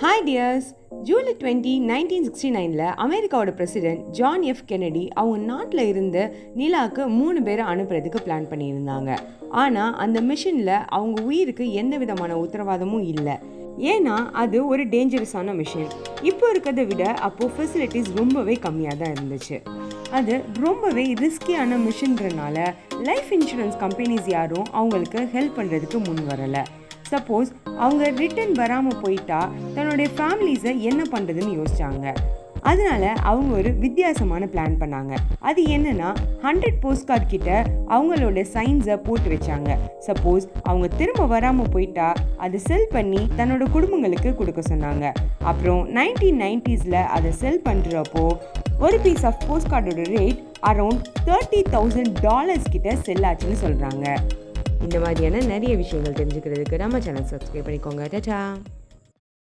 Hi tears. July 20, 1969 அமெரிக்காவோட president John F Kennedy அவங்க நாட்டில் இருந்து நிலாவுக்கு 3 பேரை அனுப்புறதுக்கு பிளான் பண்ணியிருந்தாங்க. ஆனால் அந்த மிஷனில் அவங்க உயிருக்கு எந்த விதமான உத்தரவாதமும் இல்லை. ஏன்னா அது ஒரு டேஞ்சரஸான மிஷன். இப்போ இருக்கிறத விட அப்போது ஃபெசிலிட்டிஸ் ரொம்பவே கம்மியாக தான் இருந்துச்சு. அது ரொம்பவே ரிஸ்கியான மிஷன்றனால லைஃப் இன்சூரன்ஸ் கம்பெனிஸ் யாரும் அவங்களுக்கு ஹெல்ப் பண்ணுறதுக்கு முன் வரலை. சப்போஸ் அவங்க ரிட்டர்ன் வராமல் போயிட்டா தன்னுடைய ஃபேமிலிஸை என்ன பண்ணுறதுன்னு யோசிச்சாங்க. அதனால அவங்க ஒரு வித்தியாசமான பிளான் பண்ணாங்க. அது என்னன்னா 100 போஸ்ட் கார்டு கிட்ட அவங்களோட சைன்ஸை போட்டு வச்சாங்க. சப்போஸ் அவங்க திரும்ப வராமல் போயிட்டா அதை செல் பண்ணி தன்னோட குடும்பங்களுக்கு கொடுக்க சொன்னாங்க. அப்புறம் 1990s அதை செல் பண்ணுறப்போ ஒரு பீஸ் ஆஃப் போஸ்ட் கார்டோட ரேட் அரௌண்ட் $30,000 கிட்ட செல் ஆச்சுன்னு சொல்கிறாங்க. இந்த மாதிரியான நிறைய விஷயங்கள் தெரிஞ்சுக்கிறதுக்கு நம்ம சேனல் சப்ஸ்கிரைப் பண்ணிக்கோங்க. டாடா.